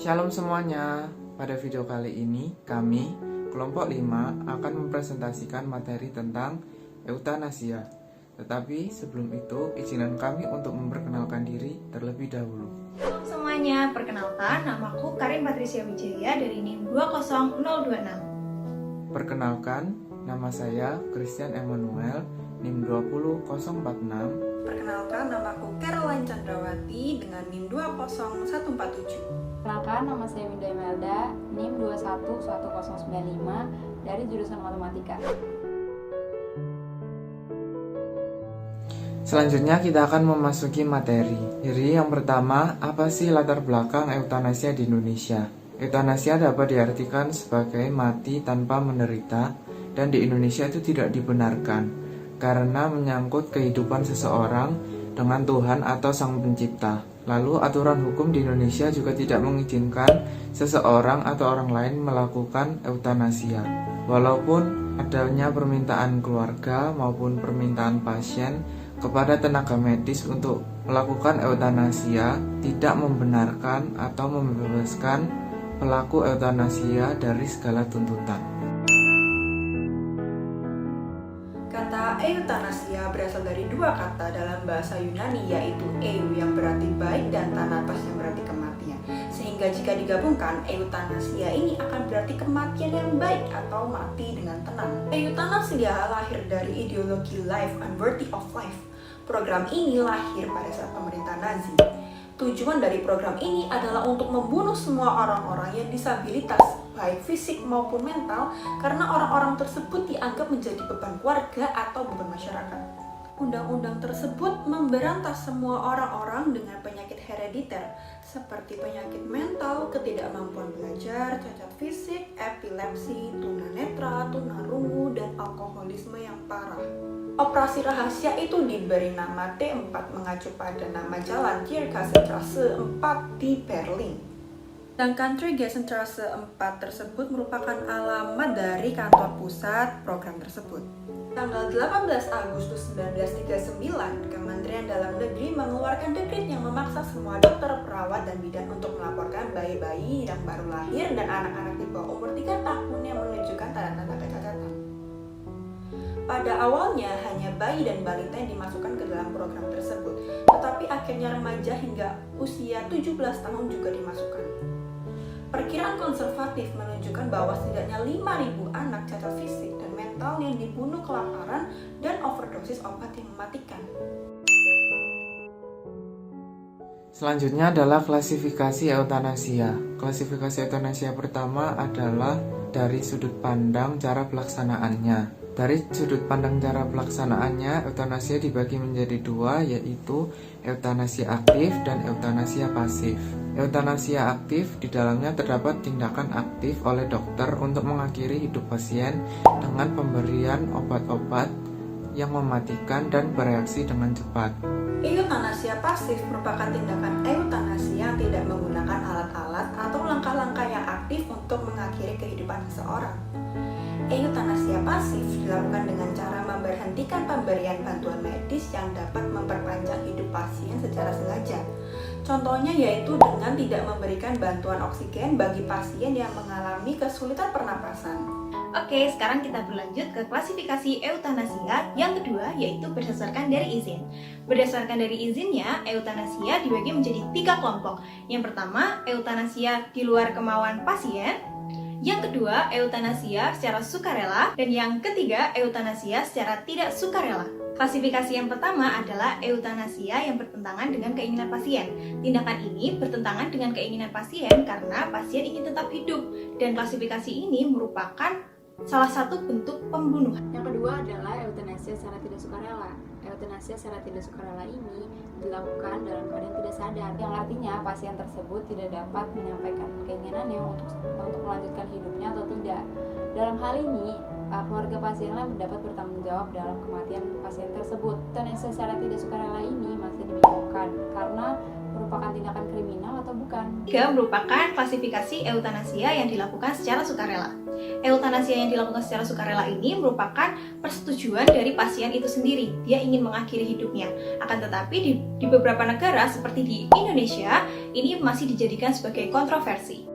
Shalom semuanya, pada video kali ini kami, kelompok 5 akan mempresentasikan materi tentang eutanasia. Tetapi sebelum itu, izinkan kami untuk memperkenalkan diri terlebih dahulu. Halo semuanya, perkenalkan namaku Karin Patricia Wijaya dari NIM 20026. Perkenalkan, nama saya Christian Emmanuel, NIM 20046. Perkenalkan, namaku Caroline Chandrawati dengan NIM 20147. Perkenalkan, nama saya Winda Imelda, NIM 211095 dari jurusan Matematika. Selanjutnya kita akan memasuki materi. Jadi yang pertama, apa sih latar belakang eutanasia di Indonesia? Eutanasia dapat diartikan sebagai mati tanpa menderita, dan di Indonesia itu tidak dibenarkan karena menyangkut kehidupan seseorang dengan Tuhan atau Sang Pencipta. Lalu aturan hukum di Indonesia juga tidak mengizinkan seseorang atau orang lain melakukan eutanasia. Walaupun adanya permintaan keluarga maupun permintaan pasien kepada tenaga medis untuk melakukan eutanasia, tidak membenarkan atau membebaskan pelaku eutanasia dari segala tuntutan. Kata eutanasia berasal dari dua kata dalam bahasa Yunani, yaitu eu yang berarti baik dan thanatos yang berarti kematian. Sehingga jika digabungkan, eutanasia ini akan berarti kematian yang baik atau mati dengan tenang. Eutanasia lahir dari ideologi life unworthy of life. Program ini lahir pada saat pemerintah Nazi. Tujuan dari program ini adalah untuk membunuh semua orang-orang yang disabilitas, baik fisik maupun mental, karena orang-orang tersebut dianggap menjadi beban keluarga atau beban masyarakat. Undang-undang tersebut memberantas semua orang-orang dengan penyakit herediter, seperti penyakit mental, ketidakmampuan belajar, cacat fisik, epilepsi, tunanetra, tunarungu, dan alkoholisme yang parah. Operasi rahasia itu diberi nama T4 mengacu pada nama jalan Tiergartenstraße 4 di Berlin. Sedangkan Tiergartenstraße 4 tersebut merupakan alamat dari kantor pusat program tersebut. Tanggal 18 Agustus 1939, Kementerian Dalam Negeri mengeluarkan dekret yang memaksa semua dokter, perawat, dan bidan untuk melaporkan bayi-bayi yang baru lahir dan anak-anak di bawah umur 3 tahun yang menunjukkan tanda-tanda kecacatan. Pada awalnya hanya bayi dan balita yang dimasukkan ke dalam program tersebut, tetapi akhirnya remaja hingga usia 17 tahun juga dimasukkan. Perkiraan konservatif menunjukkan bahwa setidaknya 5.000 anak cacat fisik dan mental yang dibunuh kelaparan dan overdosis obat yang mematikan. Selanjutnya adalah klasifikasi eutanasia. Klasifikasi eutanasia pertama adalah dari sudut pandang cara pelaksanaannya. Dari sudut pandang cara pelaksanaannya, eutanasia dibagi menjadi dua, yaitu eutanasia aktif dan eutanasia pasif. Eutanasia aktif di dalamnya terdapat tindakan aktif oleh dokter untuk mengakhiri hidup pasien dengan pemberian obat-obat yang mematikan dan bereaksi dengan cepat. Eutanasia pasif merupakan tindakan eutanasi yang tidak menggunakan alat-alat atau langkah-langkah yang aktif untuk mengakhiri kehidupan seseorang. Eutanasia pasif dilakukan dengan cara memberhentikan pemberian bantuan medis yang dapat memperpanjang hidup pasien secara sengaja. Contohnya yaitu dengan tidak memberikan bantuan oksigen bagi pasien yang mengalami kesulitan pernapasan. Oke, sekarang kita berlanjut ke klasifikasi eutanasia yang kedua, yaitu berdasarkan dari izin. Berdasarkan dari izinnya, eutanasia dibagi menjadi 3 kelompok. Yang pertama, eutanasia di luar kemauan pasien. Yang kedua, eutanasia secara sukarela. Dan yang ketiga, eutanasia secara tidak sukarela. Klasifikasi yang pertama adalah eutanasia yang bertentangan dengan keinginan pasien. Tindakan ini bertentangan dengan keinginan pasien karena pasien ingin tetap hidup. Dan klasifikasi ini merupakan salah satu bentuk pembunuhan. Yang kedua adalah eutanasia secara tidak sukarela. Eutanasia secara tidak sukarela ini dilakukan dalam keadaan tidak sadar, yang artinya pasien tersebut tidak dapat menyampaikan keinginannya untuk melanjutkan hidupnya atau tidak. Dalam hal ini, keluarga pasienlah dapat bertanggung jawab dalam kematian pasien tersebut. Eutanasia secara tidak sukarela ini masih dibingungkan karena merupakan tindakan kriminal atau bukan. Tiga merupakan klasifikasi eutanasia yang dilakukan secara sukarela. Eutanasia yang dilakukan secara sukarela ini merupakan persetujuan dari pasien itu sendiri. Dia ingin mengakhiri hidupnya. Akan tetapi di beberapa negara seperti di Indonesia, ini masih dijadikan sebagai kontroversi.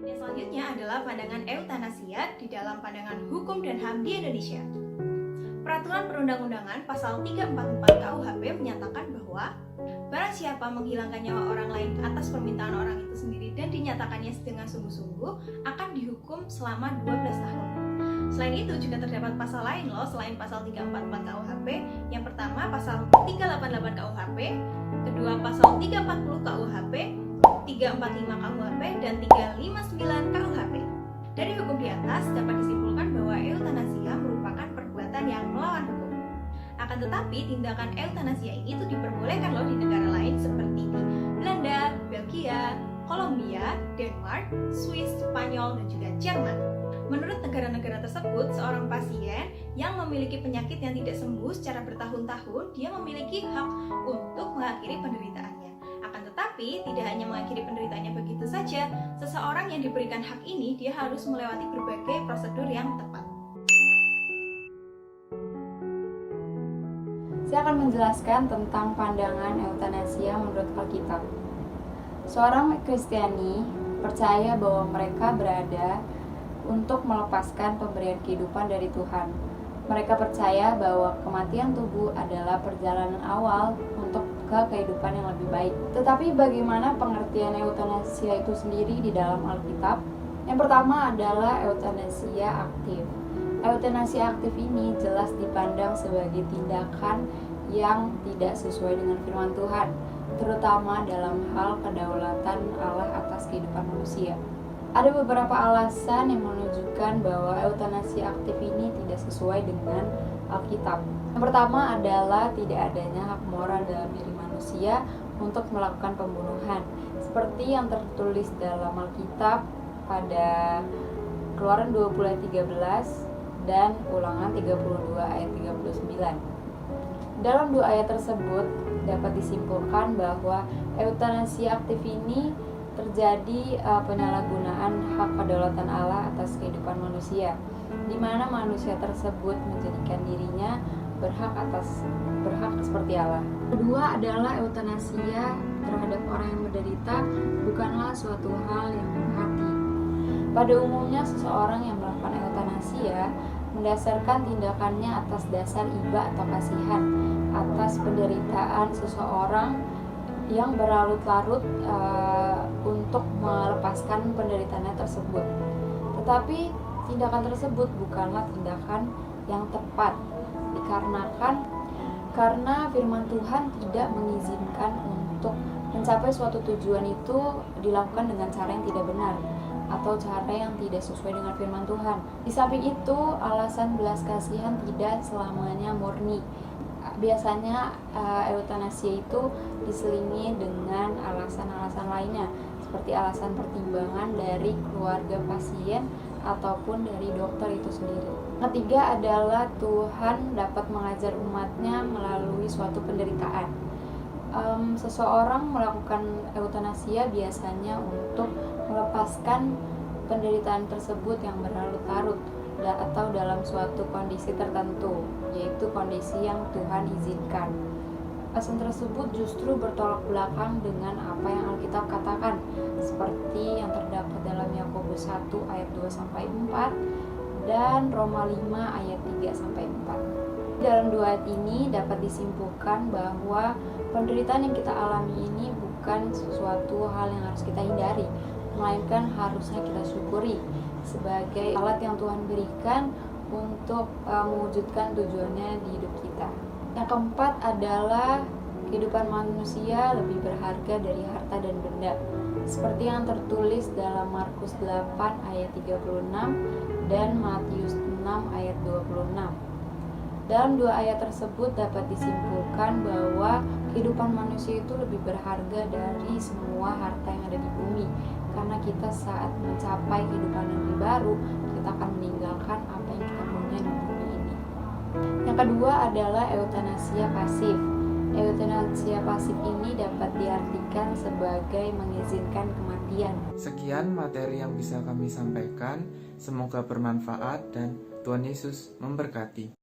Yang selanjutnya adalah pandangan eutanasia di dalam pandangan hukum dan HAM di Indonesia. Peraturan perundang-undangan pasal 344 KUHP menyatakan bahwa barang siapa menghilangkan nyawa orang lain atas permintaan orang itu sendiri dan dinyatakannya dengan sungguh-sungguh akan dihukum selama 12 tahun. Selain itu juga terdapat pasal lain loh selain pasal 344 KUHP. Yang pertama pasal 388 KUHP, kedua pasal 340 KUHP, 345 KUHP, dan 359 KUHP. Dari hukum di atas dapat disimpulkan bahwa eutanasia merupakan perbuatan yang melawan hukum. Akan tetapi tindakan eutanasia ini tuh diperbolehkan loh di negara lain seperti di Belanda, Belgia, Kolombia, Denmark, Swiss, Spanyol, dan juga Jerman. Menurut negara-negara tersebut, seorang pasien yang memiliki penyakit yang tidak sembuh secara bertahun-tahun, dia memiliki hak untuk mengakhiri penderitaannya. Akan tetapi, tidak hanya mengakhiri penderitaannya begitu saja, seseorang yang diberikan hak ini, dia harus melewati berbagai prosedur yang tepat. Saya akan menjelaskan tentang pandangan eutanasia menurut Alkitab. Seorang Kristiani percaya bahwa mereka berada untuk melepaskan pemberian kehidupan dari Tuhan. Mereka percaya bahwa kematian tubuh adalah perjalanan awal untuk ke kehidupan yang lebih baik. Tetapi bagaimana pengertian eutanasia itu sendiri di dalam Alkitab? Yang pertama adalah eutanasia aktif. Eutanasia aktif ini jelas dipandang sebagai tindakan yang tidak sesuai dengan firman Tuhan, terutama dalam hal kedaulatan Allah atas kehidupan manusia. Ada beberapa alasan yang menunjukkan bahwa eutanasia aktif ini tidak sesuai dengan Alkitab. Yang pertama adalah tidak adanya hak moral dalam diri manusia untuk melakukan pembunuhan, seperti yang tertulis dalam Alkitab pada Keluaran 20 ayat 13 dan Ulangan 32 ayat 39. Dalam dua ayat tersebut dapat disimpulkan bahwa eutanasia aktif ini terjadi penyalahgunaan hak kedaulatan Allah atas kehidupan manusia, di mana manusia tersebut menjadikan dirinya berhak seperti Allah. Kedua adalah eutanasia terhadap orang yang menderita bukanlah suatu hal yang hati. Pada umumnya seseorang yang melakukan eutanasia mendasarkan tindakannya atas dasar iba atau kasihan atas penderitaan seseorang yang berlarut-larut untuk melepaskan penderitaannya tersebut. Tetapi tindakan tersebut bukanlah tindakan yang tepat karena firman Tuhan tidak mengizinkan untuk mencapai suatu tujuan itu dilakukan dengan cara yang tidak benar atau cara yang tidak sesuai dengan firman Tuhan. Di samping itu, alasan belas kasihan tidak selamanya murni. Biasanya eutanasia itu diselingi dengan alasan-alasan lainnya, seperti alasan pertimbangan dari keluarga pasien ataupun dari dokter itu sendiri. Ketiga adalah Tuhan dapat mengajar umatnya melalui suatu penderitaan. Seseorang melakukan eutanasia biasanya untuk melepaskan penderitaan tersebut yang berlarut-larut atau dalam suatu kondisi tertentu, yaitu kondisi yang Tuhan izinkan. Alasan tersebut justru bertolak belakang dengan apa yang Alkitab katakan, seperti yang terdapat dalam Yakobus 1 ayat 2-4 dan Roma 5 ayat 3-4. Dalam dua ayat ini dapat disimpulkan bahwa penderitaan yang kita alami ini bukan sesuatu hal yang harus kita hindari, melainkan harusnya kita syukuri sebagai alat yang Tuhan berikan untuk mewujudkan tujuannya di hidup kita. Yang keempat adalah kehidupan manusia lebih berharga dari harta dan benda, seperti yang tertulis dalam Markus 8 ayat 36 dan Matius 6 ayat 26. Dalam dua ayat tersebut dapat disimpulkan bahwa kehidupan manusia itu lebih berharga dari semua harta yang ada di bumi, karena kita saat mencapai kehidupan yang lebih baru, kita akan meninggalkan apa yang kita punya di bumi ini. Yang kedua adalah eutanasia pasif. Eutanasia pasif ini dapat diartikan sebagai mengizinkan kematian. Sekian materi yang bisa kami sampaikan. Semoga bermanfaat dan Tuhan Yesus memberkati.